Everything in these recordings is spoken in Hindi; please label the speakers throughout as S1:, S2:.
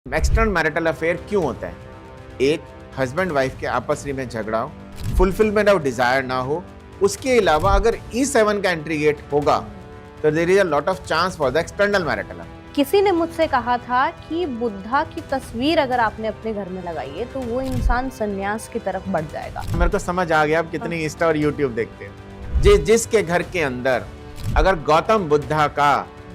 S1: एक्सटर्नल मैरिटल अफेयर क्यों होता है? एक, हस्बैंड वाइफ के आपस में झगड़ा हो, फुलफिलमेंट ऑफ डिजायर ना हो। उसके अलावा अगर E7 का एंट्री गेट होगा तो there is a lot of chance for the external marital affair.
S2: किसी ने मुझसे कहा था कि बुद्धा की तस्वीर अगर आपने अपने घर में लगाई है तो वो इंसान संन्यास की तरफ बढ़ जाएगा।
S1: मेरे को समझ आ गया आप कितनी इंस्टा और यूट्यूब देखते हो। जिसके घर के अंदर अगर गौतम बुद्धा का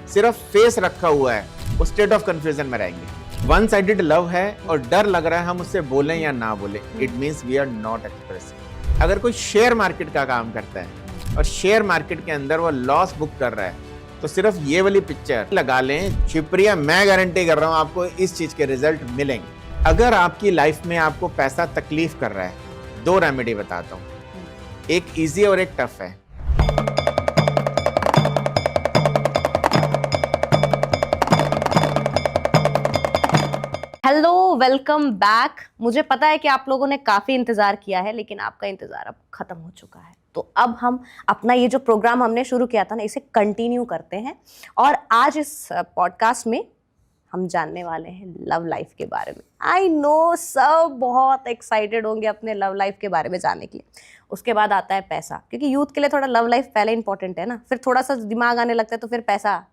S1: सिर्फ फेस रखा हुआ है वो स्टेट ऑफ कंफ्यूजन में रहेंगे। वन साइडेड लव है और डर लग रहा है हम उससे बोलें या ना बोले, it means we are not expressing. अगर कोई शेयर मार्केट का काम करता है और शेयर मार्केट के अंदर वो लॉस बुक कर रहा है तो सिर्फ ये वाली पिक्चर लगा लें, शिवप्रिया मैं गारंटी कर रहा हूं आपको इस चीज के रिजल्ट मिलेंगे। अगर आपकी लाइफ में आपको पैसा तकलीफ कर रहा है, दो रेमेडी बताता हूं, एक इजी और एक टफ है।
S2: Hello, welcome back. मुझे पता है कि आप लोगों ने काफी इंतजार किया है, लेकिन आपका इंतजार अब खत्म हो चुका है। तो अब हम अपना ये जो प्रोग्राम हमने शुरू किया था ना, इसे कंटिन्यू करते हैं। और आज इस पॉडकास्ट में हम जानने वाले हैं लव लाइफ के बारे में। आई नो सब बहुत एक्साइटेड होंगे अपने लव लाइफ के बारे में जानने के लिए। उसके बाद आता है पैसा, क्योंकि यूथ के लिए थोड़ा लव लाइफ पहले इंपॉर्टेंट है ना, फिर थोड़ा सा दिमाग आने लगता है तो फिर पैसा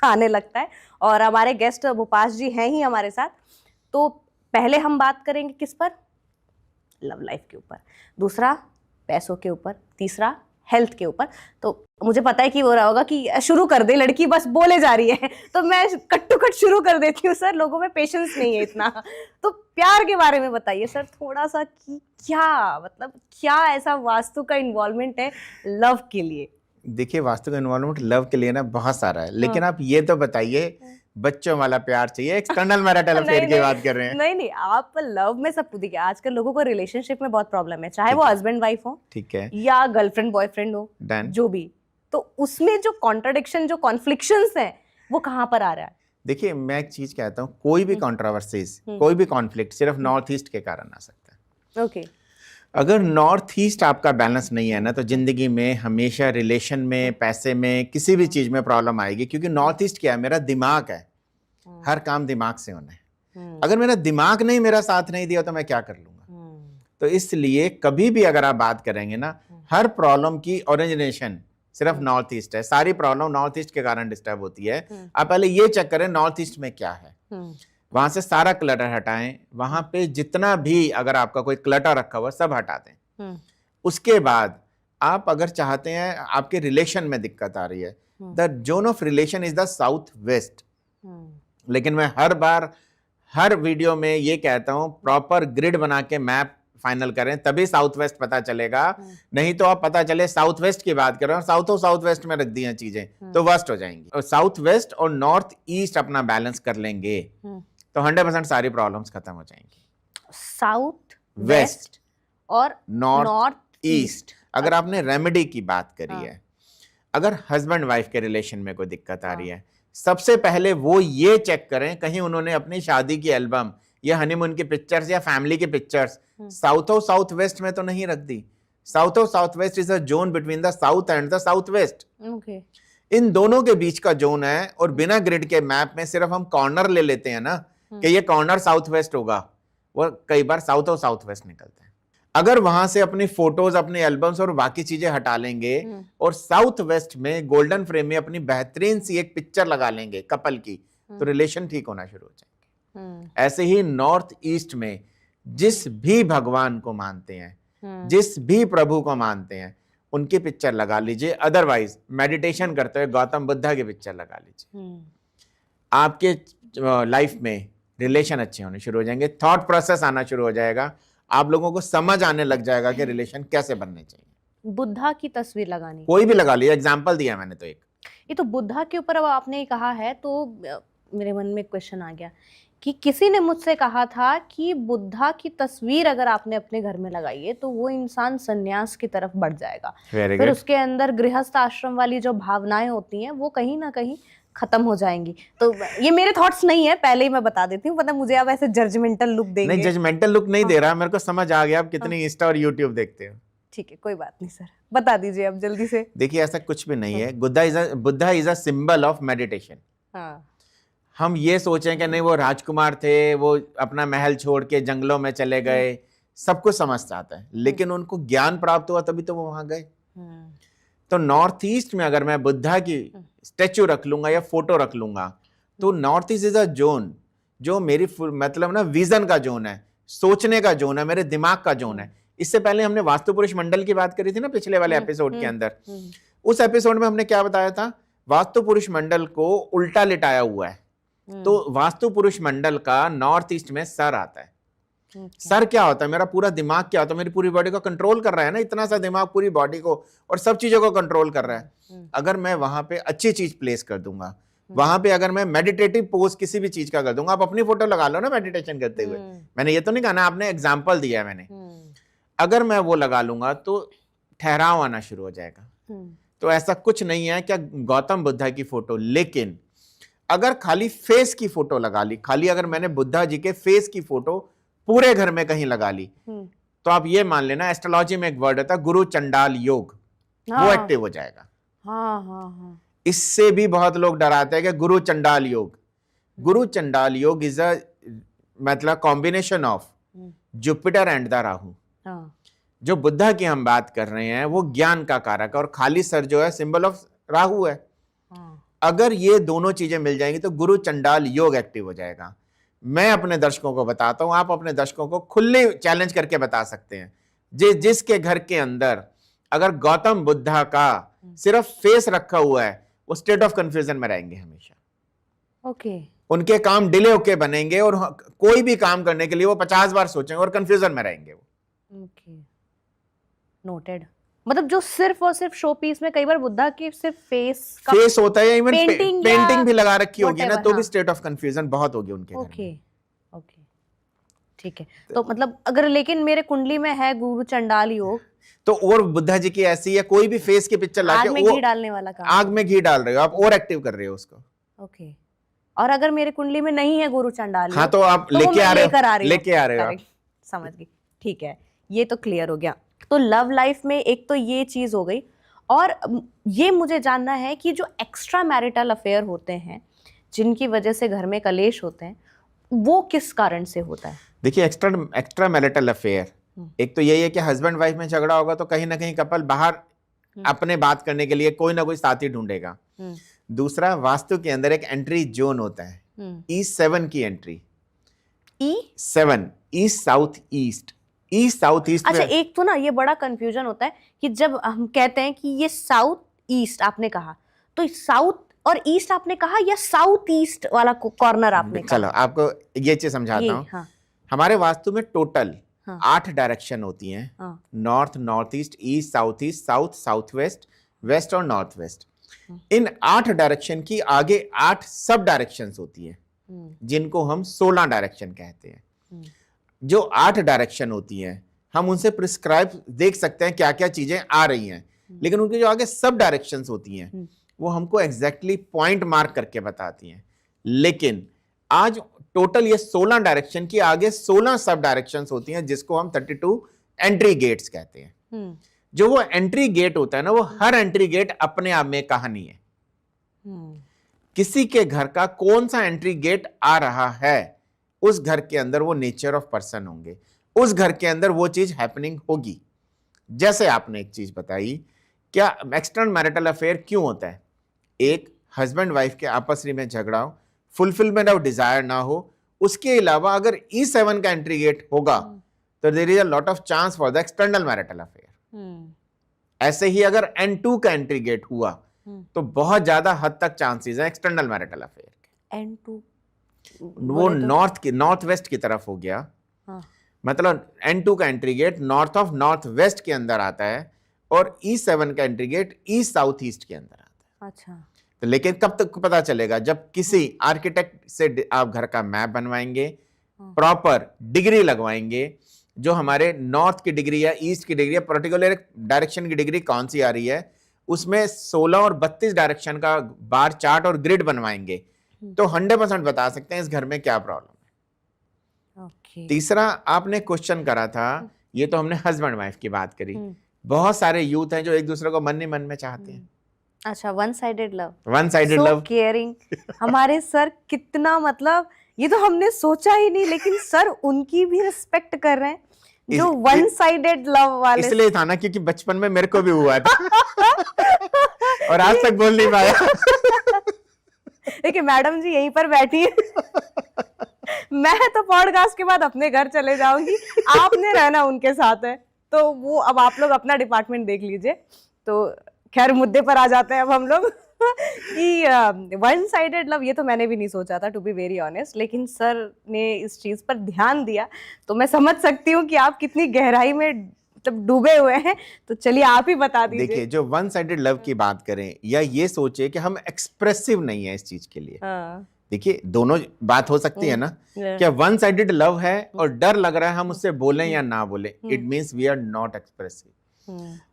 S2: आने लगता है। और हमारे गेस्ट भूपाश जी हैं ही हमारे साथ। तो पहले हम बात करेंगे किस पर? लव लाइफ के ऊपर, दूसरा पैसों के ऊपर, तीसरा हेल्थ के ऊपर। तो मुझे पता है कि वो रहा होगा कि शुरू कर दे, लड़की बस बोले जा रही है तो मैं कट टू कट शुरू कर देती हूँ। सर, लोगों में पेशेंस नहीं है इतना। तो प्यार के बारे में बताइए सर थोड़ा सा, कि क्या मतलब क्या ऐसा वास्तु का इन्वॉल्वमेंट है लव के लिए?
S1: देखिए, वास्तु का इन्वॉल्वमेंट लव के लिए ना बहुत सारा है, लेकिन आप ये तो बताइए बच्चों वाला प्यार चाहिए, एक्सटर्नल मैरिटल अफेयर की बात कर रहे हैं?
S2: नहीं, आप लव में सब देखिए, आजकल लोगों को रिलेशनशिप में बहुत प्रॉब्लम है, चाहे वो हस्बैंड वाइफ हो,
S1: ठीक है,
S2: या गर्लफ्रेंड बॉयफ्रेंड हो, जो भी। तो उसमें जो कॉन्ट्रडिक्शन, जो कॉन्फ्लिक्शंस हैं, वो कहाँ पर आ रहा है?
S1: देखिए, मैं एक चीज कहता हूँ, कोई भी कॉन्ट्रोवर्सीज, कोई भी कॉन्फ्लिक्ट सिर्फ नॉर्थ ईस्ट के कारण आ सकता है।
S2: ओके।
S1: अगर नॉर्थ ईस्ट आपका बैलेंस नहीं है ना, तो जिंदगी में हमेशा रिलेशन में, पैसे में, किसी भी चीज में प्रॉब्लम आएगी। क्योंकि नॉर्थ ईस्ट क्या है? मेरा दिमाग है, हर काम दिमाग से होना है। अगर मेरा दिमाग नहीं मेरा साथ नहीं दिया तो मैं क्या कर लूंगा? तो इसलिए कभी भी अगर आप बात करेंगे ना, हर प्रॉब्लम की ओरिजिनेशन सिर्फ नॉर्थ ईस्ट है। सारी प्रॉब्लम नॉर्थ ईस्ट के कारण डिस्टर्ब होती है। आप पहले ये चेक करें नॉर्थ ईस्ट में क्या है, वहां से सारा क्लटर हटाएं। वहां पे जितना भी अगर आपका कोई क्लटर रखा हुआ सब हटा दें। उसके बाद आप अगर चाहते हैं, आपके रिलेशन में दिक्कत आ रही है, the zone of relation is the south waste. लेकिन मैं हर बार हर वीडियो में ये कहता हूं, प्रॉपर ग्रिड बना के मैप फाइनल करें, तभी साउथ वेस्ट पता चलेगा। नहीं तो आप पता चले साउथ वेस्ट की बात कर रहे हैं और साउथ वेस्ट में रख दी हैं चीजें, तो वेस्ट हो जाएंगी। और साउथ वेस्ट और नॉर्थ ईस्ट अपना बैलेंस कर लेंगे तो 100% सारी प्रॉब्लम्स खत्म हो जाएंगी।
S2: साउथ
S1: वेस्ट
S2: और
S1: नॉर्थ ईस्ट। अगर आपने रेमेडी की बात करी है, अगर हस्बैंड वाइफ के रिलेशन में कोई दिक्कत आ रही है, सबसे पहले वो ये चेक करें कहीं उन्होंने अपनी शादी की एल्बम या हनीमून की पिक्चर्स या फैमिली की पिक्चर्स साउथ और साउथ वेस्ट में तो नहीं रख दी। साउथ और south west is a zone between the south and the south west. इन दोनों के बीच का जोन है। और बिना ग्रिड के मैप में सिर्फ हम कॉर्नर ले लेते हैं ना कि ये कॉर्नर साउथ वेस्ट होगा, वो कई बार साउथ और साउथ वेस्ट निकलते हैं। अगर वहां से अपनी फोटोज, अपने एल्बम्स और बाकी चीजें हटा लेंगे और साउथ वेस्ट में गोल्डन फ्रेम में अपनी बेहतरीन सी एक पिक्चर लगा लेंगे कपल की, तो रिलेशन ठीक होना शुरू हो जाएंगे। ऐसे ही नॉर्थ ईस्ट में जिस भी भगवान को मानते हैं, जिस भी प्रभु को मानते हैं, उनकी पिक्चर लगा लीजिए। अदरवाइज मेडिटेशन करते हुए गौतम बुद्धा की पिक्चर लगा लीजिए। आपके लाइफ में रिलेशन अच्छे होने शुरू हो जाएंगे, थॉट प्रोसेस आना शुरू हो जाएगा, आप लोगों को समझ आने लग जाएगा कि रिलेशन कैसे बनने चाहिए।
S2: बुद्धा की तस्वीर लगानी,
S1: कोई भी लगा लिया, एग्जांपल दिया मैंने तो एक।
S2: ये तो बुद्धा के ऊपर अब आपने कहा है तो मेरे मन में क्वेश्चन आ गया कि किसी ने मुझसे कहा था कि बुद्धा की तस्वीर अगर आपने अपने घर में लगाई है तो वो इंसान संन्यास की तरफ बढ़ जाएगा। फिर उसके अंदर गृहस्थ आश्रम वाली जो भावनाएं होती हैं वो कहीं ना कहीं खत्म हो जाएंगी। तो ये मेरे थॉट्स नहीं है, पहले ही मैं बता देती हूँ, पता मुझे आप ऐसे जजमेंटल लुक देंगे।
S1: नहीं, जजमेंटल लुक नहीं दे रहा, मेरे को समझ आ गया आप कितनी इंस्टा और यूट्यूब देखते हो।
S2: ठीक है, कोई बात नहीं सर, बता दीजिए अब जल्दी से।
S1: देखिए, ऐसा कुछ भी नहीं है। Buddha is a symbol of meditation. हम ये सोचें कि नहीं वो राजकुमार थे, वो अपना महल छोड़ के जंगलों में चले गए, सब कुछ समझ आता है, लेकिन उनको ज्ञान प्राप्त हुआ तभी तो वो वहां गए। तो नॉर्थ ईस्ट में अगर मैं बुद्धा की स्टेच्यू रख लूंगा या फोटो रख लूंगा, तो north east is a zone जो मेरी मतलब ना विजन का जोन है, सोचने का जोन है, मेरे दिमाग का जोन है। इससे पहले हमने वास्तु पुरुष मंडल की बात करी थी ना पिछले वाले एपिसोड के अंदर। उस एपिसोड में हमने क्या बताया था, वास्तु पुरुष मंडल को उल्टा लिटाया हुआ है। तो वास्तु पुरुष मंडल का नॉर्थ ईस्ट में सर आता है। सर क्या होता है, मेरा पूरा दिमाग क्या होता है, मेरी पूरी बॉडी को कंट्रोल कर रहा है ना, इतना सा दिमाग पूरी बॉडी को और सब चीजों को कंट्रोल कर रहा है। अगर मैं वहां पे अच्छी चीज प्लेस कर दूंगा, वहां पे अगर मैं मेडिटेटिव पोज किसी भी चीज का कर दूंगा, आप अपनी फोटो लगा लो ना मेडिटेशन करते हुए, मैंने ये तो नहीं कहा ना, आपने एग्जाम्पल दिया है मैंने, अगर मैं वो लगा लूंगा तो ठहराव आना शुरू हो जाएगा। तो ऐसा कुछ नहीं है क्या गौतम बुद्धा की फोटो, लेकिन अगर खाली फेस की फोटो लगा ली, खाली अगर मैंने बुद्धा जी के फेस की फोटो पूरे घर में कहीं लगा ली, तो आप ये मान लेना, एस्ट्रोलॉजी में एक वर्ड होता है गुरु चंडाल योग, वो एक्टिव हो जाएगा। इससे भी बहुत लोग डराते हैं कि गुरु चंडाल योग, गुरु चंडाल योग इज अ मतलब combination of Jupiter and the Rahu. जो बुद्धा की हम बात कर रहे हैं वो ज्ञान का कारक है, और खाली सर जो है सिंबल ऑफ राहु है। अगर ये दोनों चीजें मिल जाएंगी तो गुरु चंडाल योग एक्टिव हो जाएगा। मैं अपने दर्शकों को बताता हूं, आप अपने दर्शकों को खुले चैलेंज करके बता सकते हैं, जिसके घर के अंदर अगर गौतम बुद्धा का सिर्फ फेस रखा हुआ है, वो स्टेट ऑफ कंफ्यूजन में रहेंगे हमेशा। उनके काम डिले होके बनेंगे, और कोई भी काम करने के लिए वो 50 बार सोचेंगे और कंफ्यूजन में रहेंगे वो।
S2: नोटेड। मतलब जो सिर्फ और सिर्फ शो पीस में कई बार बुद्धा की सिर्फ
S1: फेस होता है, या इवन पेंटिंग भी लगा रखी होगी ना, तो
S2: हाँ।
S1: भी स्टेट ऑफ कंफ्यूजन बहुत होगी उनके घर में।
S2: ठीक है। तो मतलब अगर लेकिन मेरे कुंडली में है गुरु चंडाल योग,
S1: तो और बुद्धा जी की ऐसी है, कोई भी फेस के पिक्चर लाके
S2: आग में घी डालने वाला काम,
S1: आग में घी डाल रहे हो आप, और एक्टिव कर रहे हो उसको।
S2: और अगर मेरे कुंडली में नहीं है गुरु चंडाल योग,
S1: हाँ, तो आप लेके आ रहे हो।
S2: समझ गई, ठीक है, ये तो क्लियर हो गया। तो लव लाइफ में एक तो ये चीज हो गई, और ये मुझे जानना है कि जो एक्स्ट्रा मैरिटल अफेयर होते हैं जिनकी वजह से घर में कलेश होते हैं, वो किस कारण से होता है?
S1: देखिए, एक्स्ट्रा मैरिटल अफेयर, एक तो यही है कि हस्बैंड वाइफ में झगड़ा होगा तो कहीं ना कहीं कपल बाहर अपने बात करने के लिए कोई ना कोई साथी ढूंढेगा। दूसरा, वास्तु के अंदर एक एंट्री जोन होता है, E7 की entry, E7 east south east, east south east.
S2: अच्छा, एक तो ना ये बड़ा कंफ्यूजन होता है कि जब हम कहते हैं कि ये साउथ ईस्ट आपने कहा, तो साउथ और ईस्ट आपने कहा या साउथ ईस्ट वाला कॉर्नर आपने कहा?
S1: चलो आपको ये चीज समझाता हूँ।
S2: हाँ।
S1: हमारे वास्तु में टोटल 8 डायरेक्शन होती हैं, north, north east, east, south, south west, west और नॉर्थ वेस्ट। इन 8 डायरेक्शन की आगे 8 सब डायरेक्शंस होती हैं, जिनको हम 16 डायरेक्शन कहते हैं। जो 8 डायरेक्शन होती हैं, हम उनसे प्रिस्क्राइब देख सकते हैं क्या क्या चीजें आ रही हैं, लेकिन उनकी जो आगे सब डायरेक्शंस होती हैं वो हमको एग्जैक्टली पॉइंट मार्क करके बताती हैं। लेकिन आज टोटल ये 16 डायरेक्शन की आगे 16 सब डायरेक्शंस होती हैं, जिसको हम 32 एंट्री गेट्स कहते हैं। जो वो एंट्री गेट होता है ना, वो हर एंट्री गेट अपने आप में कहानी है। किसी के घर का कौन सा एंट्री गेट आ रहा है, उस घर के अंदर वो नेचर ऑफ पर्सन होंगे, उस घर के अंदर वो चीज हैपनिंग होगी। जैसे आपने एक चीज बताई, क्या एक्सटर्नल मैरिटल अफेयर क्यों होता है? एक, हस्बैंड वाइफ के आपस में झगड़ा हो, फुलफिलमेंट ऑफ डिजायर ना हो। उसके अलावा अगर E7 का एंट्री गेट होगा तो there is a lot of chance for the external marital affair. ऐसे ही अगर N2 का एंट्री गेट हुआ तो बहुत ज्यादा हद तक चांसेस है एक्सटर्नल मैरिटल अफेयर के।
S2: N2
S1: वो नॉर्थ वेस्ट की तरफ हो गया। मतलब N2 का entry gate north of north west के अंदर आता है, और E7 का entry gate east south east के अंदर आता है।
S2: अच्छा,
S1: तो लेकिन कब तक पता चलेगा? जब किसी आर्किटेक्ट से आप घर का मैप बनवाएंगे, प्रॉपर डिग्री लगवाएंगे, जो हमारे नॉर्थ की डिग्री या ईस्ट की डिग्री या पर्टिकुलर डायरेक्शन की डिग्री कौन सी आ रही है, उसमें 16 और 32 डायरेक्शन का बार चार्ट और ग्रिड बनवाएंगे, तो 100% बता सकते हैं इस घर में क्या प्रॉब्लम है। तीसरा, आपने क्वेश्चन करा था, ये तो हमने हस्बैंड वाइफ की बात करी। बहुत सारे यूथ हैं जो एक दूसरे को मन ही मन में चाहते हैं।
S2: अच्छा, one sided love,
S1: one sided
S2: so
S1: love.
S2: Caring. हमारे सर कितना, मतलब ये तो हमने सोचा ही नहीं, लेकिन सर उनकी भी रिस्पेक्ट कर रहे हैं जो वन साइडेड लव वाले।
S1: इसलिए था ना क्योंकि बचपन में मेरे को भी हुआ था और आज तक बोल नहीं पाया।
S2: देखिए मैडम जी यहीं पर बैठी है। मैं तो पॉडकास्ट के बाद अपने घर चले जाऊंगी, आपने रहना उनके साथ है। तो वो अब आप लोग अपना डिपार्टमेंट देख लीजिए। तो खैर मुद्दे पर आ जाते हैं अब हम लोग कि वन साइडेड लव, ये तो मैंने भी नहीं सोचा था टू बी वेरी ऑनेस्ट, लेकिन सर ने इस चीज पर ध्यान दिया तो मैं समझ सकती हूँ कि आप कितनी गहराई में मतलब डूबे हुए हैं। तो चलिए आप ही बता दीजिए।
S1: देखिए, जो वन साइडेड लव की बात करें या ये सोचे कि हम एक्सप्रेसिव नहीं है इस चीज के लिए,
S2: हाँ।
S1: देखिए दोनों बात हो सकती है ना। क्या वन साइडेड लव है और डर लग रहा है हम उससे बोलें या ना बोलें, it means we are not expressive.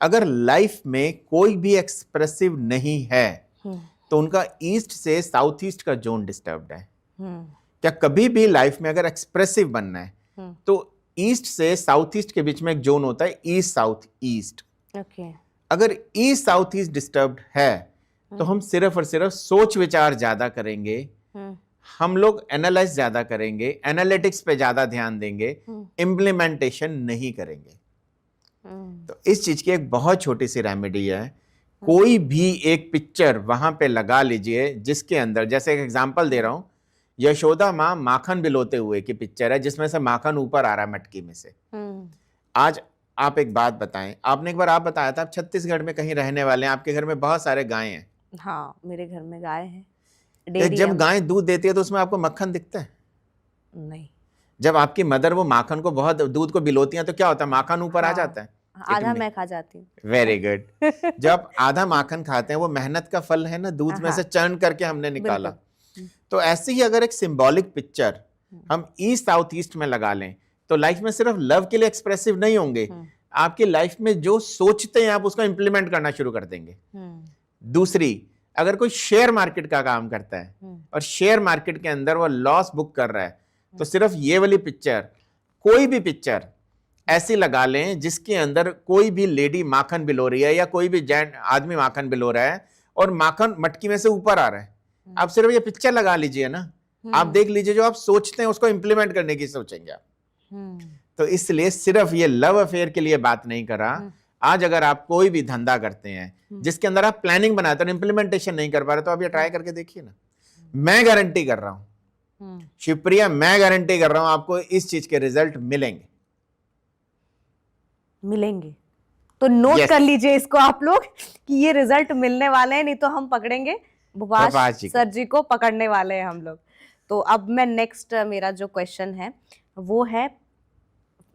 S1: अगर लाइफ में कोई भी एक्सप्रेसिव नहीं है तो उनका ईस्ट से साउथ ईस्ट का जोन डिस्टर्ब्ड है। क्या कभी भी लाइफ में अगर एक्सप्रेसिव बनना है तो ईस्ट से साउथ ईस्ट के बीच में एक जोन होता है, ईस्ट साउथ ईस्ट। अगर ईस्ट साउथ ईस्ट डिस्टर्ब्ड है तो हम सिर्फ और सिर्फ सोच विचार ज्यादा करेंगे, हम लोग एनालाइज ज्यादा करेंगे, एनालिटिक्स पे ज्यादा ध्यान देंगे, इम्प्लीमेंटेशन नहीं करेंगे। तो इस चीज की एक बहुत छोटी सी रेमेडी है। कोई भी एक पिक्चर वहां पे लगा लीजिए जिसके अंदर, जैसे एक एग्जांपल दे रहा हूं, यशोदा माँ माखन बिलोते हुए की पिक्चर है जिसमें से माखन ऊपर आ रहा है मटकी में से। आज आप एक बात बताएं, आपने एक बार आप बताया था आप छत्तीसगढ़ में कहीं रहने वाले हैं, आपके घर में बहुत सारे गाय हैं।
S2: हाँ, मेरे घर में गाय है।
S1: जब गाय दूध देती है तो उसमें आपको मक्खन दिखता है?
S2: नहीं।
S1: जब आपकी मदर वो माखन को बहुत दूध को बिलोती हैं तो क्या होता है, माखन ऊपर आ जाता है।
S2: आधा मैं खा जाती हूँ।
S1: Very good. जब आधा माखन खाते हैं वो मेहनत का फल है ना, दूध में से चर्न करके हमने निकाला। तो ऐसे ही अगर एक सिंबॉलिक पिक्चर हम ईस्ट साउथ ईस्ट में लगा लें तो लाइफ में सिर्फ लव के लिए एक्सप्रेसिव नहीं होंगे, आपकी लाइफ में जो सोचते हैं आप उसको इंप्लीमेंट करना शुरू कर देंगे। दूसरी, अगर कोई शेयर मार्केट का काम करता है और शेयर मार्केट के अंदर वो लॉस बुक कर रहा है तो सिर्फ ये वाली पिक्चर, कोई भी पिक्चर ऐसी लगा लें जिसके अंदर कोई भी लेडी माखन बिलो रही है या कोई भी जेंट आदमी माखन बिलो रहा है और माखन मटकी में से ऊपर आ रहा है। आप सिर्फ ये पिक्चर लगा लीजिए ना, आप देख लीजिए जो आप सोचते हैं उसको इंप्लीमेंट करने की सोचेंगे आप। तो इसलिए सिर्फ ये लव अफेयर के लिए बात नहीं करा। आज अगर आप कोई भी धंधा करते हैं जिसके अंदर आप प्लानिंग बनाते हैं, इंप्लीमेंटेशन नहीं कर पा रहे, तो आप ये ट्राई करके देखिए ना। मैं गारंटी कर रहा हूं शिवप्रिया, मैं गारंटी कर रहा हूं आपको इस चीज के रिजल्ट मिलेंगे।
S2: तो नोट कर लीजिए इसको आप लोग कि ये रिजल्ट मिलने वाले हैं, नहीं तो हम पकड़ेंगे भूपाश सर जी को, पकड़ने वाले हैं हम लोग। तो अब मैं नेक्स्ट, मेरा जो क्वेश्चन है वो है,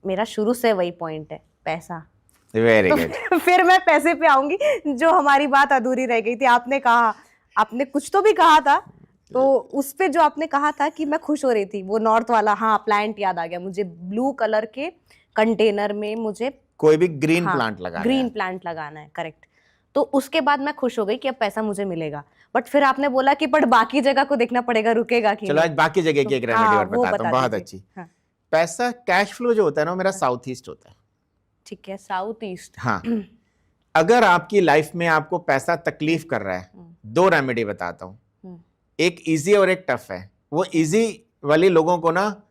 S2: मेरा शुरू से वही पॉइंट है, पैसा।
S1: Very good.
S2: फिर मैं पैसे पे आऊंगी, जो हमारी बात अधूरी रह गई थी। आपने कहा, आपने कुछ तो भी कहा था, तो उस पे जो आपने कहा था कि मैं खुश हो रही थी, वो नॉर्थ वाला, हाँ प्लांट याद आ गया मुझे, ब्लू कलर के कंटेनर में मुझे
S1: कोई भी ग्रीन प्लांट लगाना है,
S2: ग्रीन प्लांट लगाना है, करेक्ट। तो उसके बाद मैं खुश हो गई कि अब पैसा मुझे मिलेगा। बट फिर आपने बोला कि पर बाकी जगह को देखना पड़ेगा, रुकेगा कि
S1: चलो आज बाकी जगह की एक रेमेडी और बताता हूँ, बहुत अच्छी।
S2: हाँ।
S1: पैसा, कैश फ्लो जो होता है ना, मेरा साउथ ईस्ट होता है।
S2: ठीक है, साउथ ईस्ट।
S1: हाँ। अगर आपकी लाइफ में आपको पैसा तकलीफ कर रहा है, दो रेमेडी बताता हूँ, एक इजी और एक टफ है। वो इजी वाली लोगों को ना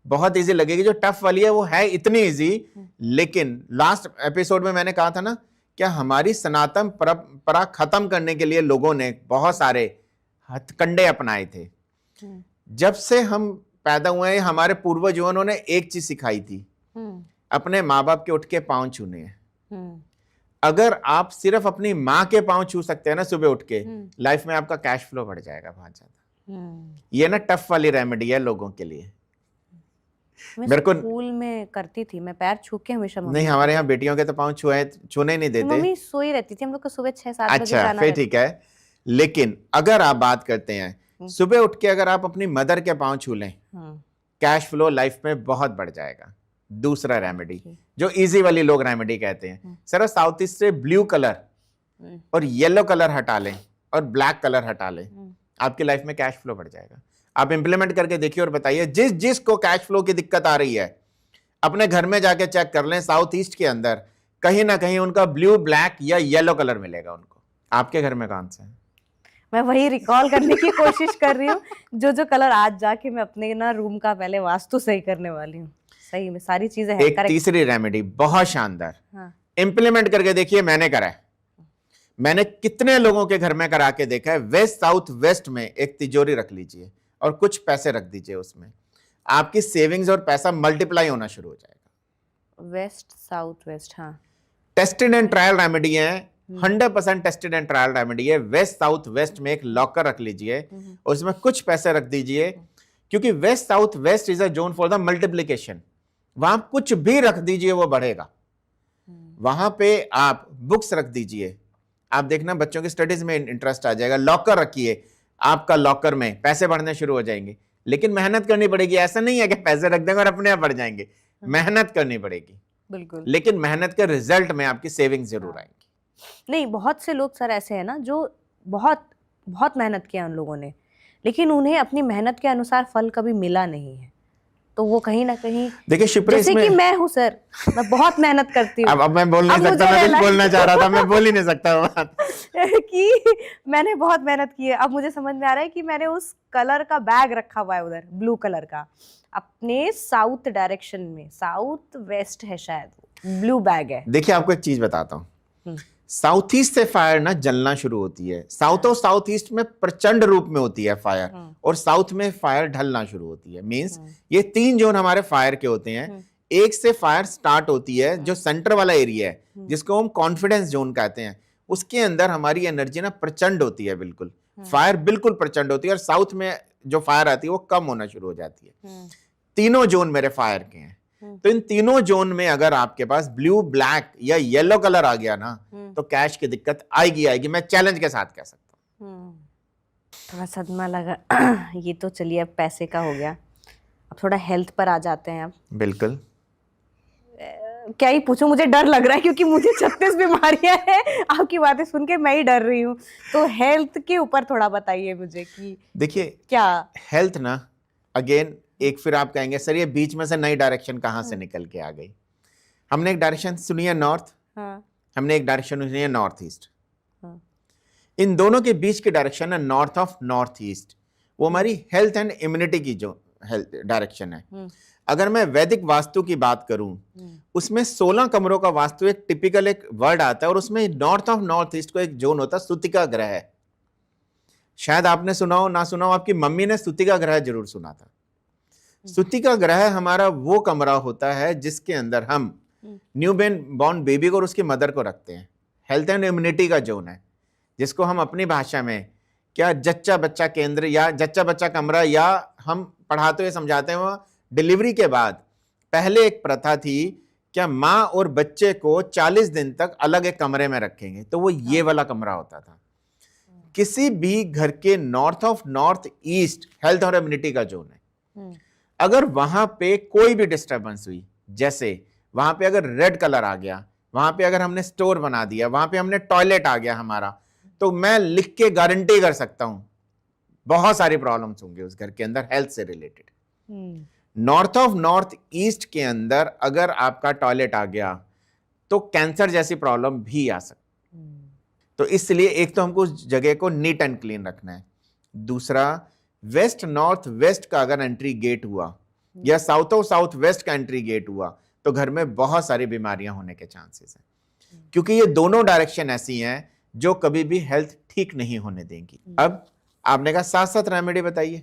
S1: बहुत इजी लगेगी, जो टफ वाली है वो है इतनी इजी, लेकिन लास्ट एपिसोड में मैंने कहा था ना, क्या हमारी सनातन परंपरा खत्म करने के लिए लोगों ने बहुत सारे हथकंडे अपनाए थे। जब से हम पैदा हुए हैं, हमारे पूर्वजों उन्होंने एक चीज सिखाई थी, अपने माँ बाप के उठ के पांव छूने हैं। अगर आप सिर्फ अपनी माँ के पांव छू सकते हैं ना सुबह उठ के, लाइफ में आपका कैश फ्लो बढ़ जाएगा बहुत ज्यादा। ये ना टफ वाली रेमेडी है लोगों के लिए।
S2: मेरे को स्कूल में करती थी, मैं पैर छू के हमेशा।
S1: नहीं, हमारे यहाँ बेटियों के तो पांव छूने नहीं देते।
S2: मम्मी सोई रहती थी, हम लोग को सुबह 6-7 बजे
S1: अच्छा,
S2: जाना
S1: फिर ठीक है। लेकिन अगर आप बात करते हैं सुबह उठ के, अगर आप अपनी मदर के पांव छू लें, कैश फ्लो लाइफ में बहुत बढ़ जाएगा। दूसरा रेमेडी जो इजी वाली लोग रेमेडी कहते हैं, सर साउथ ईस्ट से ब्लू कलर और येलो कलर हटा लें और ब्लैक कलर हटा लें, आपकी लाइफ में कैश फ्लो बढ़ जाएगा। आप इंप्लीमेंट करके देखिए और बताइए। जिस को कैश फ्लो की दिक्कत आ रही है, अपने घर में जाके चेक कर लें, साउथ ईस्ट के अंदर कहीं ना कहीं उनका ब्लू, ब्लैक या येलो कलर मिलेगा उनको। आपके घर में कौन सा है?
S2: मैं वही रिकॉल करने की कोशिश कर रही हूँ जो कलर आज जाके मैं अपने ना रूम का पहले वास्तु सही करने वाली हूँ। सही में सारी चीजें हैं।
S1: एक तीसरी रेमेडी बहुत शानदार,
S2: हाँ।
S1: इंप्लीमेंट करके देखिए। मैंने करा है, मैंने कितने लोगों के घर में करा के देखा है। वेस्ट साउथ वेस्ट में एक तिजोरी रख लीजिए और कुछ पैसे रख दीजिए उसमें, आपकी सेविंग्स और पैसा मल्टीप्लाई होना शुरू हो जाएगा।
S2: वेस्ट साउथ वेस्ट, हाँ।
S1: टेस्टेड एंड ट्रायल रेमेडी है, 100% टेस्टेड एंड ट्रायल रेमेडी है। वेस्ट साउथ वेस्ट में एक लॉकर रख लीजिए, उसमें कुछ पैसे रख दीजिए, क्योंकि west south west is a zone for the multiplication. वहां कुछ भी रख दीजिए वो बढ़ेगा। वहां पे आप बुक्स रख दीजिए, आप देखना बच्चों की स्टडीज में इंटरेस्ट आ जाएगा। लॉकर रखिए, आपका लॉकर में पैसे बढ़ने शुरू हो जाएंगे। लेकिन मेहनत करनी पड़ेगी, ऐसा नहीं है कि पैसे रख देंगे और अपने आप बढ़ जाएंगे। मेहनत करनी पड़ेगी,
S2: बिल्कुल।
S1: लेकिन मेहनत के रिजल्ट में आपकी सेविंग जरूर आएंगी।
S2: नहीं, बहुत से लोग सर ऐसे हैं ना जो बहुत बहुत मेहनत किया उन लोगों ने, लेकिन उन्हें अपनी मेहनत के अनुसार फल कभी मिला नहीं है। तो वो कहीं ना कहीं,
S1: देखिए शिप्रा,
S2: जैसे कि मैं हूँ सर, मैं बहुत मेहनत करती हूँ।
S1: अब मैं बोल नहीं सकता, मैं कुछ बोलना चाह रहा था, मैं बोल ही नहीं सकता वो बात
S2: कि मैंने बहुत मेहनत की है। अब मुझे समझ में आ रहा है कि मैंने उस कलर का बैग रखा हुआ है उधर, ब्लू कलर का, अपने साउथ डायरेक्शन में, साउथ वेस्ट है शायद, ब्लू बैग है।
S1: देखिए आपको एक चीज बताता हूँ, साउथ ईस्ट से फायर ना जलना शुरू होती है। साउथ और साउथ ईस्ट में प्रचंड रूप में होती है फायर, और साउथ में फायर ढलना शुरू होती है। मींस ये 3 जोन हमारे फायर के होते हैं। एक से फायर स्टार्ट होती है, जो सेंटर वाला एरिया है, जिसको हम कॉन्फिडेंस जोन कहते हैं। उसके अंदर हमारी एनर्जी ना प्रचंड होती है, बिल्कुल फायर बिल्कुल प्रचंड होती है। और साउथ में जो फायर आती है वो कम होना शुरू हो जाती है। तीनों जोन मेरे फायर के हैं। तो इन तीनों जोन में अगर आपके पास ब्लू, ब्लैक या येलो कलर आ गया ना, तो कैश की दिक्कत आएगी। मैं चैलेंज के साथ कह सकता हूँ।
S2: थोड़ा सदमा लगा। ये तो चलिए अब पैसे का हो गया, अब थोड़ा हेल्थ पर आ जाते हैं। अब
S1: बिल्कुल,
S2: क्या ही पूछूं, मुझे डर लग रहा है क्योंकि मुझे 36 बीमारियां हैं। आपकी बातें सुन के मैं ही डर रही हूँ। तो हेल्थ के ऊपर थोड़ा बताइए मुझे कि
S1: देखिए
S2: क्या
S1: हेल्थ ना, अगेन एक फिर आप कहेंगे सर ये बीच में से नई डायरेक्शन कहाँ से निकल के आ गई। हमने एक डायरेक्शन सुनी है नॉर्थ, हमने एक डायरेक्शन सुनी है नॉर्थ ईस्ट। इन दोनों के बीच की डायरेक्शन है नॉर्थ ऑफ नॉर्थ ईस्ट। वो हमारी हेल्थ एंड इम्यूनिटी की जो हेल्थ डायरेक्शन है। अगर मैं वैदिक वास्तु की बात करूं, उसमें 16 कमरों का वास्तु एक टिपिकल एक वर्ड आता है, और उसमें नॉर्थ ऑफ नॉर्थ ईस्ट को एक जोन होता है स्तुतिका ग्रह। शायद आपने सुना हो, ना सुना हो, आपकी मम्मी ने स्तुतिका ग्रह जरूर सुना था। स्तुतिका ग्रह हमारा वो कमरा होता है जिसके अंदर हम न्यू बॉर्न बेबी को और उसकी मदर को रखते हैं। हेल्थ एंड इम्यूनिटी का जोन है, जिसको हम अपनी भाषा में क्या जच्चा बच्चा केंद्र या जच्चा बच्चा कमरा, या हम पढ़ाते हुए समझाते हैं डिलीवरी के बाद पहले एक प्रथा थी, क्या माँ और बच्चे को 40 दिन तक अलग एक कमरे में रखेंगे, तो वो ये वाला कमरा होता था। किसी भी घर के north of north east health और इम्यूनिटी का जोन है। अगर वहां पे कोई भी डिस्टर्बेंस हुई, जैसे वहां पे अगर रेड कलर आ गया, वहां पे अगर हमने स्टोर बना दिया, वहां पे हमने टॉयलेट आ गया हमारा, तो मैं लिख के गारंटी कर सकता हूं बहुत सारी प्रॉब्लम्स होंगी उस घर के अंदर हेल्थ से related. North of north east के अंदर अगर आपका टॉयलेट आ गया तो कैंसर जैसी प्रॉब्लम भी आ सकती। तो इसलिए एक तो हमको उस जगह को नीट एंड क्लीन रखना है। दूसरा, वेस्ट नॉर्थ वेस्ट का अगर एंट्री गेट हुआ या साउथ ऑफ साउथ वेस्ट का एंट्री गेट हुआ, तो घर में बहुत सारी बीमारियां होने के चांसेस हैं, क्योंकि ये दोनों डायरेक्शन ऐसी हैं जो कभी भी हेल्थ ठीक नहीं होने देंगी। अब आपने कहा साथ साथ रेमेडी बताइए।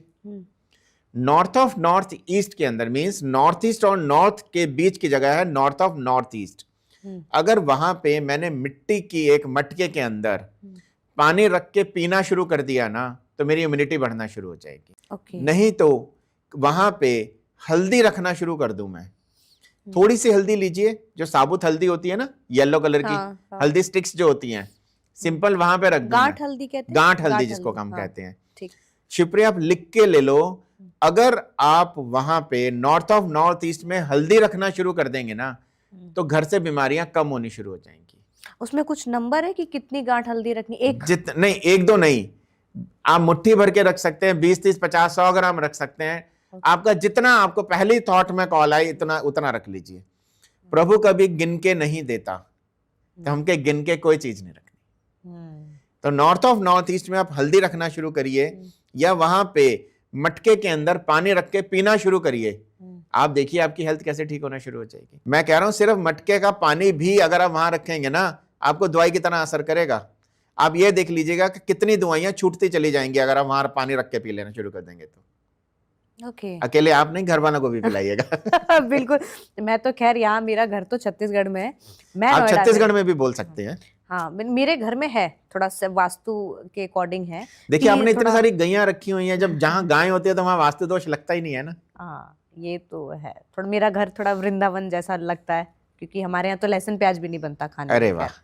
S1: नॉर्थ ऑफ नॉर्थ ईस्ट के अंदर, मींस नॉर्थ ईस्ट और नॉर्थ के बीच की जगह है नॉर्थ ऑफ नॉर्थ ईस्ट। अगर वहां पे मैंने मिट्टी की एक मटके के अंदर पानी रख के पीना शुरू कर दिया ना, तो मेरी इम्यूनिटी बढ़ना शुरू हो जाएगी। नहीं तो वहां पे हल्दी रखना शुरू कर दूं मैं, थोड़ी सी हल्दी लीजिए, जो साबुत हल्दी होती है ना, येलो कलर की हल्दी स्टिक्स जो होती हैं, सिंपल वहां पे रख दूं।
S2: गांठ हल्दी कहते हैं,
S1: गांठ हल्दी जिसको हम कहते हैं। शिप्री आप लिख के ले लो, अगर आप वहां पे नॉर्थ ऑफ नॉर्थ ईस्ट में हल्दी रखना शुरू कर देंगे ना, तो घर से बीमारियां कम होनी शुरू हो जाएंगी।
S2: उसमें कुछ नंबर है कि कितनी गांठ हल्दी रखनी? एक
S1: नहीं, एक दो नहीं, आप मुट्ठी भर के रख सकते हैं, 20 30 50 100 ग्राम रख सकते हैं। आपका जितना आपको पहली थॉट में कॉल आई उतना रख लीजिए। प्रभु कभी गिन के नहीं देता, तो हमके गिन के कोई चीज नहीं रखनी। तो नॉर्थ ऑफ नॉर्थ ईस्ट में आप हल्दी रखना शुरू करिए, या वहां पे मटके के अंदर पानी रख के पीना शुरू करिए। आप देखिए आपकी हेल्थ कैसे ठीक होना शुरू हो जाएगी। मैं कह रहा हूं सिर्फ मटके का पानी भी अगर आप वहां रखेंगे ना, आपको दवाई की तरह असर करेगा। आप ये देख लीजिएगा कि कितनी दवाइयां छूटती चली जाएंगी अगर आप वहां पानी रख के पी लेना शुरू कर देंगे तो।
S2: ओके
S1: अकेले आप नहीं, घर वालों को भी पिलाइएगा।
S2: बिल्कुल। मैं तो खैर यहाँ, मेरा घर तो छत्तीसगढ़ में है, मैं
S1: आप
S2: नोएडा
S1: छत्तीसगढ़ में भी बोल सकते हैं।
S2: हाँ, मेरे घर में है, थोड़ा सा वास्तु के अकॉर्डिंग है।
S1: देखिए आपने इतनी
S2: थोड़ा,
S1: सारी गैया रखी हुई हैं, जब जहां गाय होती है तो वहां वास्तु दोष लगता ही नहीं है ना।
S2: हाँ ये तो है, थोड़ा मेरा घर थोड़ा वृंदावन जैसा लगता है, क्योंकि हमारे यहाँ तो लहसुन प्याज भी नहीं बनता खाने में।
S1: अरे वाह।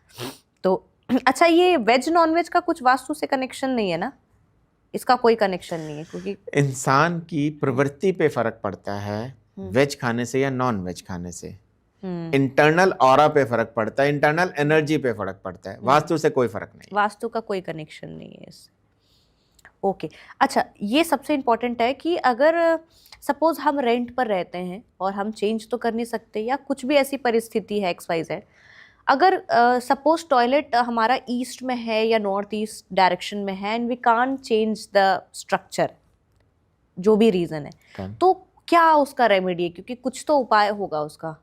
S2: तो अच्छा, ये वेज नॉन वेज का कुछ वास्तु से कनेक्शन नहीं है ना? इसका कोई कनेक्शन नहीं है, क्योंकि
S1: इंसान की प्रवृत्ति पे फर्क पड़ता है वेज खाने से या नॉन वेज खाने से। इंटरनल ऑरा पे फर्क पड़ता है, इंटरनल एनर्जी पे फर्क पड़ता है, वास्तु से कोई फर्क नहीं।
S2: वास्तु का कोई कनेक्शन नहीं है इससे। ओके अच्छा, ये सबसे इम्पोर्टेंट है कि अगर सपोज हम रेंट पर रहते हैं और हम चेंज तो कर नहीं सकते, या कुछ भी ऐसी परिस्थिति है XYZ, अगर सपोज टॉयलेट हमारा ईस्ट में है या नॉर्थ ईस्ट डायरेक्शन में है and we can't change the structure, जो भी रीजन है, तो क्या उसका रेमेडी है? क्योंकि कुछ तो उपाय होगा उसका।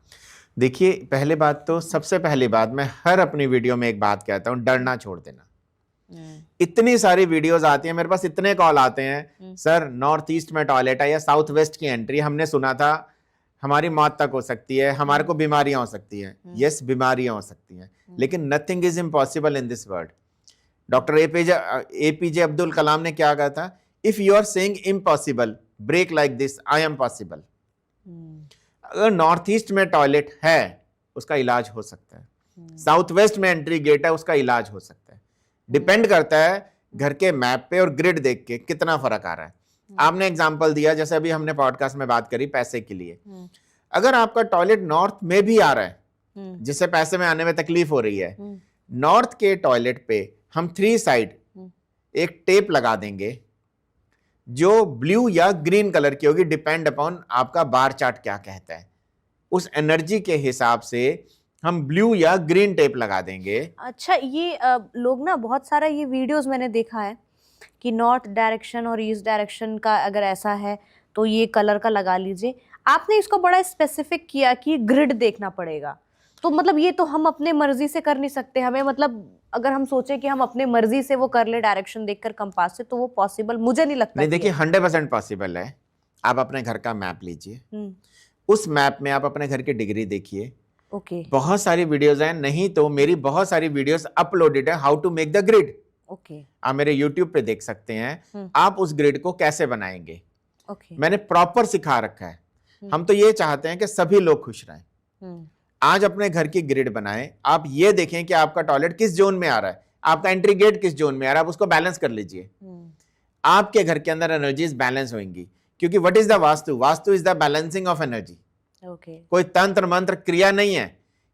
S1: देखिए पहले बात तो, सबसे पहली बात मैं हर अपनी वीडियो में एक बात कहता हूं, डरना छोड़ देना। इतनी सारी वीडियोस आती हैं मेरे पास, इतने कॉल आते हैं, सर नॉर्थ ईस्ट में टॉयलेट है या साउथ वेस्ट की एंट्री, हमने सुना था हमारी मौत तक हो सकती है, हमारे को बीमारियां हो सकती हैं। यस, बीमारियां हो सकती हैं, लेकिन nothing is impossible in this world. Doctor APJ Abdul Kalam ने क्या कहा था? If you are saying impossible, break like this, I am possible. अगर नॉर्थ ईस्ट में टॉयलेट है, उसका इलाज हो सकता है। साउथ वेस्ट में एंट्री गेट है, उसका इलाज हो सकता है। डिपेंड करता है घर के मैप पे और ग्रिड देख के कितना फर्क आ रहा है। आपने एग्जांपल दिया, जैसे अभी हमने पॉडकास्ट में बात करी पैसे के लिए, अगर आपका टॉयलेट नॉर्थ में भी आ रहा है, जिससे पैसे में आने में तकलीफ हो रही है, नॉर्थ के टॉयलेट पे हम 3 साइड एक टेप लगा देंगे जो ब्लू या ग्रीन कलर की होगी, डिपेंड अपॉन आपका बार चार्ट क्या कहता है, उस एनर्जी के हिसाब से हम ब्लू या ग्रीन टेप लगा देंगे।
S2: अच्छा, ये लोग ना, बहुत सारा ये वीडियोस मैंने देखा है कि नॉर्थ डायरेक्शन और ईस्ट डायरेक्शन का अगर ऐसा है तो ये कलर का लगा लीजिए। आपने इसको बड़ा स्पेसिफिक किया कि ग्रिड देखना पड़ेगा, तो मतलब ये तो हम अपने मर्जी से कर नहीं सकते। हमें मतलब अगर हम सोचे कि हम अपने मर्जी से वो कर ले डायरेक्शन देखकर कंपास से, तो वो पॉसिबल मुझे नहीं लगता।
S1: नहीं, देखिए 100% पॉसिबल है। आप अपने घर का मैप लीजिए, उस मैप में आप अपने घर की डिग्री देखिए।
S2: ओके,
S1: बहुत सारी वीडियोस हैं, नहीं तो मेरी बहुत सारी वीडियोस अपलोडेड है, how to make the grid.
S2: Okay,
S1: आप मेरे YouTube पे देख सकते हैं आप उस ग्रिड को कैसे बनाएंगे।
S2: ओके,
S1: मैंने प्रॉपर सिखा रखा है। हम तो ये चाहते हैं कि सभी लोग खुश रहें। आज अपने घर की ग्रिड बनाएं। आप ये देखें कि आपका टॉयलेट किस जोन में आ रहा है, आपका एंट्री गेट किस जोन में आ रहा है, आप उसको बैलेंस कर लीजिए। आपके घर के अंदर एनर्जीज बैलेंस होंगी, क्योंकि what is the vastu? Vastu is the balancing of energy. कोई तंत्र मंत्र क्रिया नहीं है।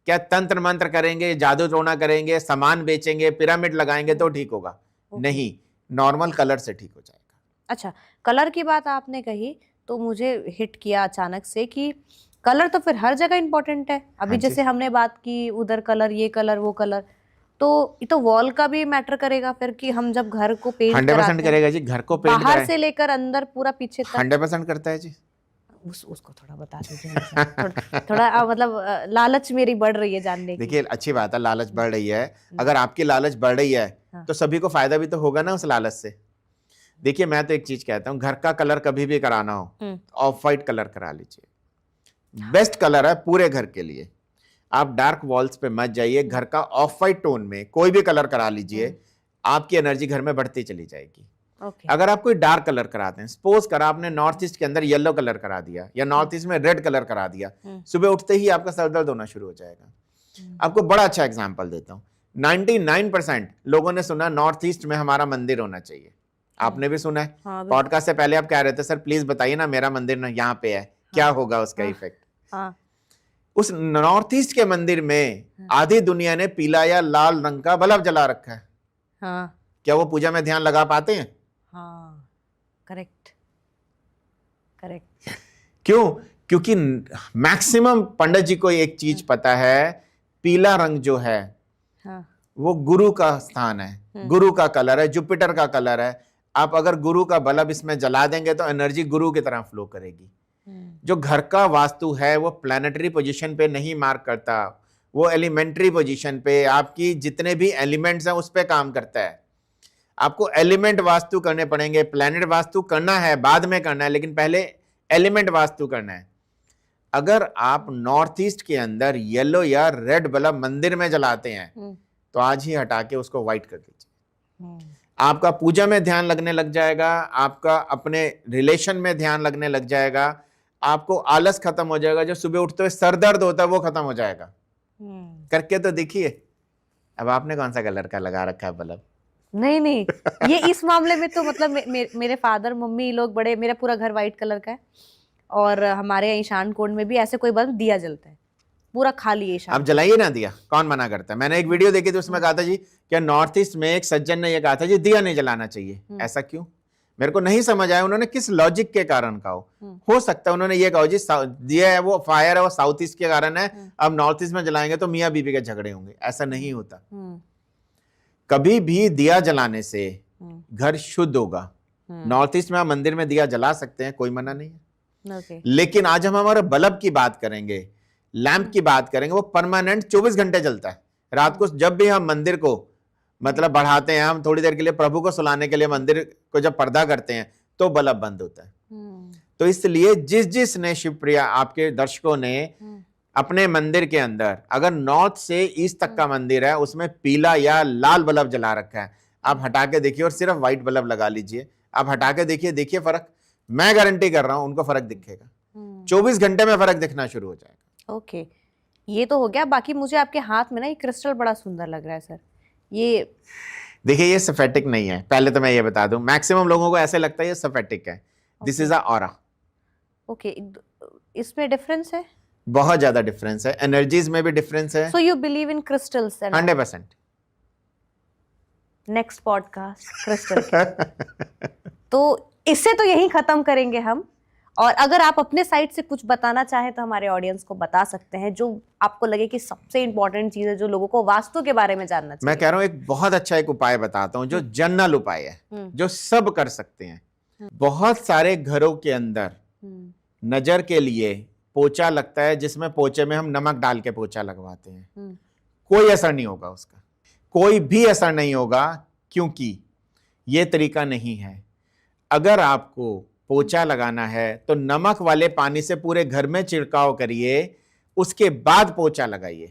S1: क्या तंत्र मंत्र करेंगे, जादू टोना करेंगे, सामान बेचेंगे, पिरामिड लगाएंगे तो ठीक होगा? नहीं, नॉर्मल कलर से ठीक हो जाएगा।
S2: अच्छा, कलर की बात आपने कही तो मुझे हिट किया अचानक से कि कलर तो फिर हर जगह इंपॉर्टेंट है। अभी जैसे हमने बात की उधर कलर, ये कलर, वो कलर, तो ये तो वॉल का भी मैटर करेगा फिर कि हम जब घर को पेंट
S1: 100% करेगा जी। घर को पेंट
S2: बाहर से लेकर अंदर पूरा पीछे तक
S1: 100% करता है जी।
S2: उसको थोड़ा बता दीजिए। थोड़ा मतलब लालच मेरी बढ़ रही है जानने की।
S1: देखिए अच्छी बात है, लालच बढ़ रही है। अगर आपकी लालच बढ़ रही है तो सभी को फायदा भी तो होगा ना उस लालच से। देखिए मैं तो एक चीज कहता हूँ, घर का कलर कभी भी कराना हो ऑफ वाइट कलर करा लीजिए, बेस्ट कलर है पूरे घर के लिए। आप डार्क वॉल्स पे मत जाइए, घर का ऑफ वाइट टोन में कोई भी कलर करा लीजिए, आपकी एनर्जी घर में बढ़ती चली जाएगी। अगर आप कोई डार्क कलर कराते हैं, सपोज करा आपने नॉर्थ ईस्ट के अंदर येलो कलर करा दिया या नॉर्थ ईस्ट में रेड कलर करा दिया, सुबह उठते ही आपका सर दर्द होना शुरू हो जाएगा। आपको बड़ा अच्छा एग्जांपल देता हूँ, 99% लोगों ने सुना नॉर्थ ईस्ट में हमारा मंदिर होना चाहिए। आपने भी सुना है। पॉडकास्ट से पहले आप कह रहे थे सर प्लीज बताइए ना मेरा मंदिर यहाँ पे है, क्या होगा उसका इफेक्ट। उस नॉर्थ ईस्ट के मंदिर में आधी दुनिया ने पीला या लाल रंग का बल्ब जला रखा है। क्या वो पूजा में ध्यान लगा पाते हैं?
S2: Correct correct.
S1: क्यों? क्योंकि मैक्सिमम पंडित जी को एक चीज पता है, पीला रंग जो है वो गुरु का स्थान है, गुरु का कलर है, जुपिटर का कलर है। आप अगर गुरु का बल्ब इसमें जला देंगे तो एनर्जी गुरु की तरह फ्लो करेगी। जो घर का वास्तु है वो प्लैनेटरी पोजीशन पे नहीं मार्क करता, वो एलिमेंट्री पोजीशन पे आपकी जितने भी एलिमेंट्स हैं उस पे काम करता है। आपको एलिमेंट वास्तु करने पड़ेंगे, प्लैनेट वास्तु करना है बाद में करना है, लेकिन पहले एलिमेंट वास्तु करना है। अगर आप नॉर्थ ईस्ट के अंदर येलो या रेड बल्ब मंदिर में जलाते हैं तो आज ही हटा के उसको व्हाइट कर दीजिए। आपका पूजा में ध्यान लगने लग जाएगा, आपका अपने रिलेशन में ध्यान लगने लग जाएगा, आपको आलस खत्म हो जाएगा, जो सुबह उठते हुए सर दर्द होता है वो खत्म हो जाएगा। करके तो देखिए। अब आपने कौन सा कलर का लगा रखा है बल्ब?
S2: नहीं नहीं, ये इस मामले में तो मतलब मेरे फादर मम्मी लोग बड़े, मेरा पूरा घर व्हाइट कलर का है और हमारे यहाँ ईशान कोण में भी ऐसे कोई बल्ब दिया जलता है, पूरा खाली ईशान।
S1: आप जलाइए ना दिया, कौन मना करता है? मैंने एक वीडियो देखी थी, उसमें कहा था जी क्या नॉर्थ ईस्ट में एक सज्जन ने यह कहा था जी दिया नहीं जलाना चाहिए। ऐसा क्यों? मेरे को नहीं समझ आया उन्होंने किस लॉजिक के कारण कहा हो सकता है उन्होंने ये कहा जी दिया है वो फायर है वो साउथ ईस्ट के कारण है, अब नॉर्थ ईस्ट में जलाएंगे तो मियाँ बीवी के झगड़े होंगे। ऐसा नहीं होता। कभी भी दिया जलाने से घर शुद्ध होगा। नॉर्थ ईस्ट में आप मंदिर में दिया जला सकते हैं, कोई मना नहीं है। लेकिन आज हम हमारे बल्ब की बात करेंगे, लैंप की बात करेंगे, वो परमानेंट 24 घंटे जलता है। रात को जब भी हम मंदिर को मतलब बढ़ाते हैं, हम थोड़ी देर के लिए प्रभु को सुलाने के लिए मंदिर को जब पर्दा करते हैं तो बल्ब बंद होता है। तो इसलिए जिस ने शिवप्रिया आपके दर्शकों ने अपने मंदिर के अंदर अगर नॉर्थ से ईस्ट तक का मंदिर है उसमें पीला या लाल बल्ब जला रखा है, आप हटा के देखिए और सिर्फ व्हाइट बल्ब लगा लीजिए। आप हटा के देखिए फर्क, मैं गारंटी कर रहा हूं उनको फर्क दिखेगा। 24 घंटे में फर्क दिखना शुरू हो जाएगा।
S2: ओके, ये तो हो गया। बाकी मुझे आपके हाथ में ना ये क्रिस्टल बड़ा सुंदर लग रहा है सर। ये
S1: देखिए ये सफेटिक नहीं है, पहले तो मैं ये बता दूं, मैक्सिमम लोगों को ऐसे लगता है ये सफेटिक है। This is a aura.
S2: Okay, इसमें डिफरेंस है?
S1: बहुत ज्यादा डिफरेंस है, एनर्जीज में भी डिफरेंस है।
S2: So you believe in crystals?
S1: 100%।
S2: Next podcast crystal. तो इससे तो यही खत्म करेंगे हम। और अगर आप अपने साइड से कुछ बताना चाहें तो हमारे ऑडियंस को बता सकते हैं, जो आपको लगे कि सबसे इंपॉर्टेंट चीज है जो लोगों को वास्तु के बारे में जानना चाहिए।
S1: मैं कह रहा हूं एक बहुत अच्छा एक उपाय बताता हूं जो जनरल उपाय है, जो सब कर सकते हैं। बहुत सारे घरों के अंदर नजर के लिए पोछा लगता है जिसमें पोछे में हम नमक डाल के पोछा लगवाते हैं। कोई असर नहीं होगा उसका, कोई भी असर नहीं होगा, क्योंकि ये तरीका नहीं है। अगर आपको पोछा लगाना है तो नमक वाले पानी से पूरे घर में छिड़काव करिए, उसके बाद पोछा लगाइए।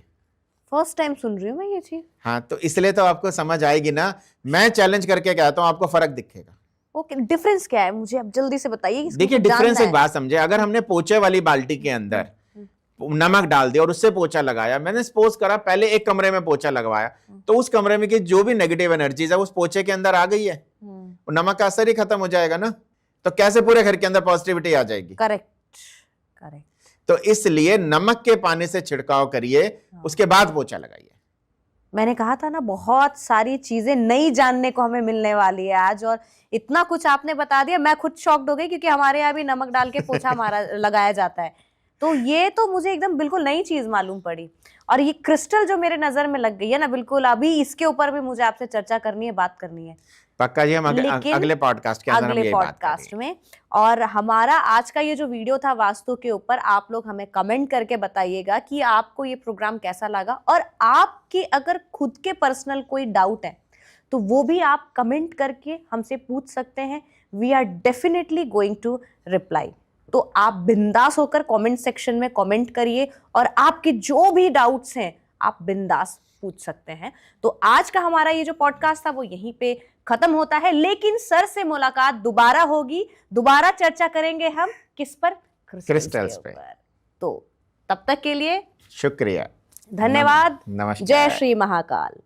S2: फर्स्ट टाइम सुन रही हूँ मैं ये चीज।
S1: हाँ, तो इसलिए तो आपको समझ आएगी ना। मैं चैलेंज करके कहता हूं आपको फर्क दिखेगा।
S2: ओके, डिफरेंस क्या है मुझे अब जल्दी से बताइए।
S1: देखिए डिफरेंस एक बात समझे, अगर हमने पोछे वाली बाल्टी के अंदर नमक डाल दिया और उससे पोछा लगाया, मैंने सपोज करा पहले एक कमरे में पोछा लगवाया, तो उस कमरे में की जो भी नेगेटिव एनर्जीज है उस पोछे के अंदर आ गई है, नमक का असर ही खत्म हो जाएगा ना। तो कैसे पूरे घर के अंदर पॉजिटिविटी आ जाएगी?
S2: करेक्ट।
S1: तो इसलिए नमक के पानी से छिड़काव करिए, उसके बाद पोछा लगाइए।
S2: मैंने कहा था ना, बहुत सारी चीजें नई जानने को हमें मिलने वाली है आज, और इतना कुछ आपने बता दिया, मैं खुद शॉक्ड हो गई, क्योंकि हमारे यहाँ भी नमक डाल के पोछा मारा लगाया जाता है। तो ये तो मुझे एकदम बिल्कुल नई चीज मालूम पड़ी। और ये क्रिस्टल जो मेरे नजर में लग गई है ना, बिल्कुल अभी इसके ऊपर भी मुझे आपसे चर्चा करनी है, बात करनी है।
S1: पक्का जी, हम अगले पॉडकास्ट के अंदर
S2: अगले पॉडकास्ट में। और हमारा आज का ये जो वीडियो था वास्तु के ऊपर, आप लोग हमें कमेंट करके बताइएगा कि आपको ये प्रोग्राम कैसा लगा, और आपकी अगर खुद के पर्सनल कोई डाउट है तो वो भी आप कमेंट करके हमसे पूछ सकते हैं। We are definitely going to reply. तो आप बिंदास होकर कमेंट सेक्शन में कमेंट करिए, और आपके जो भी डाउट्स हैं आप बिंदास पूछ सकते हैं। तो आज का हमारा ये जो पॉडकास्ट था वो यहीं पे खत्म होता है, लेकिन सर से मुलाकात दोबारा होगी, दोबारा चर्चा करेंगे हम किस पर?
S1: क्रिस्टल्स पे।
S2: तो तब तक के लिए
S1: शुक्रिया,
S2: धन्यवाद,
S1: नमस्कार,
S2: जय श्री महाकाल।